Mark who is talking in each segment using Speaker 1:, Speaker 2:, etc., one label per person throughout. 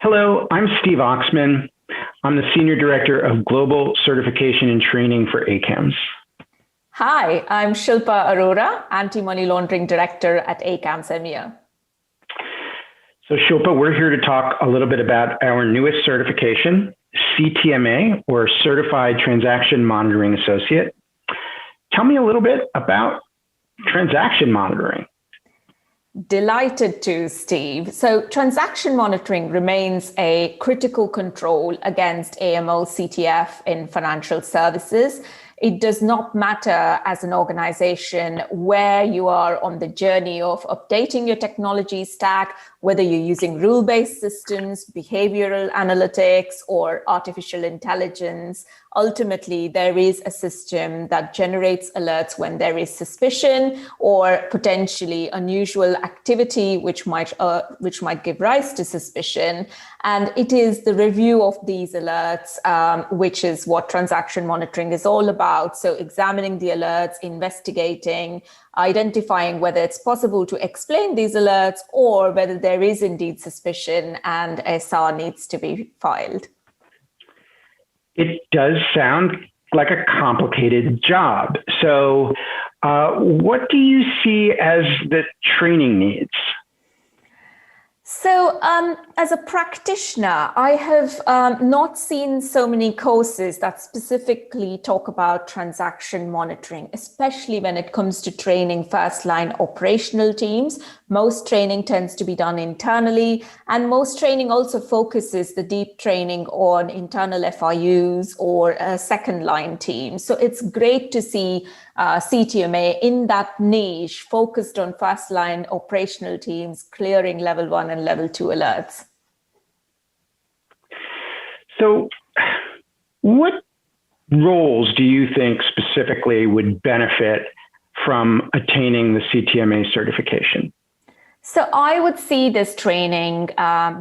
Speaker 1: Hello, I'm Steve Oxman. I'm the Senior Director of Global Certification and Training for ACAMS.
Speaker 2: Hi, I'm Shilpa Arora, Anti-Money Laundering Director at ACAMS EMEA.
Speaker 1: So Shilpa, we're here to talk a little bit about our newest certification, CTMA, or Certified Transaction Monitoring Associate. Tell me a little bit about transaction monitoring.
Speaker 2: Delighted to, Steve. So transaction monitoring remains a critical control against AML CTF in financial services. It does not matter as an organization where you are on the journey of updating your technology stack, whether you're using rule-based systems, behavioral analytics, or artificial intelligence. Ultimately, there is a system that generates alerts when there is suspicion or potentially unusual activity, which might give rise to suspicion. And it is the review of these alerts, which is what transaction monitoring is all about. So examining the alerts, investigating, identifying whether it's possible to explain these alerts or whether there is indeed suspicion and SR needs to be filed.
Speaker 1: It does sound like a complicated job. So what do you see as the training needs?
Speaker 2: So as a practitioner, I have not seen so many courses that specifically talk about transaction monitoring, especially when it comes to training first-line operational teams. Most training tends to be done internally, and most training also focuses the deep training on internal FIUs or second-line teams. So it's great to see CTMA in that niche focused on first-line operational teams clearing level 1 and level 2 alerts.
Speaker 1: So what roles do you think specifically would benefit from attaining the CTMA certification?
Speaker 2: So I would see this training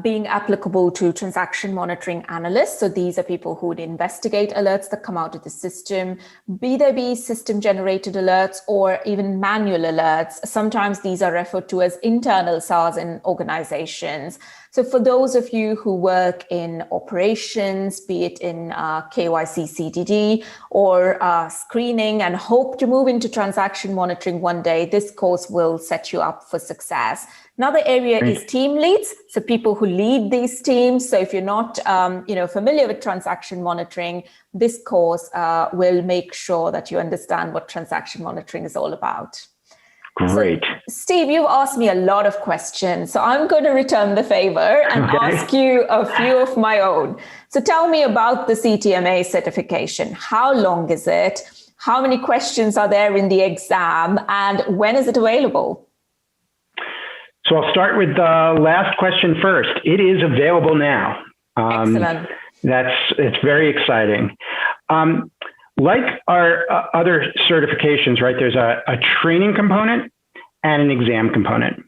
Speaker 2: being applicable to transaction monitoring analysts. So these are people who would investigate alerts that come out of the system, be they be system generated alerts or even manual alerts. Sometimes these are referred to as internal SARs in organizations. So for those of you who work in operations, be it in KYC CDD or screening and hope to move into transaction monitoring one day, this course will set you up for success. Another area is team leads, so people who lead these teams. So if you're not familiar with transaction monitoring, this course will make sure that you understand what transaction monitoring is all about.
Speaker 1: Great.
Speaker 2: So, Steve, you've asked me a lot of questions, so I'm going to return the favor and ask you a few of my own. So tell me about the CTMA certification. How long is it? How many questions are there in the exam? And when is it available?
Speaker 1: So I'll start with the last question first. It is available now.
Speaker 2: Excellent.
Speaker 1: It's very exciting. Like our other certifications, right, there's a training component and an exam component.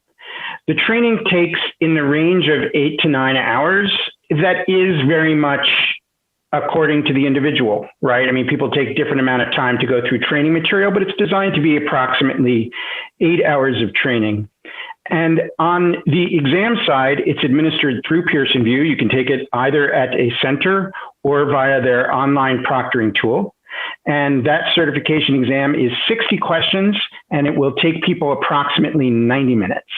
Speaker 1: The training takes in the range of 8 to 9 hours. That is very much according to the individual, right? I mean, people take different amount of time to go through training material, but it's designed to be approximately 8 hours of training. And on the exam side, it's administered through Pearson VUE. You can take it either at a center or via their online proctoring tool. And that certification exam is 60 questions, and it will take people approximately 90 minutes.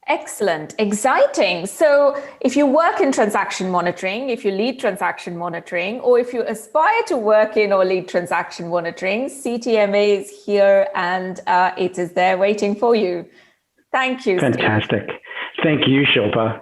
Speaker 2: Excellent, exciting. So if you work in transaction monitoring, if you lead transaction monitoring, or if you aspire to work in or lead transaction monitoring, CTMA is here and it is there waiting for you. Thank you,
Speaker 1: Fantastic.
Speaker 2: Steve.
Speaker 1: Thank you, Shilpa.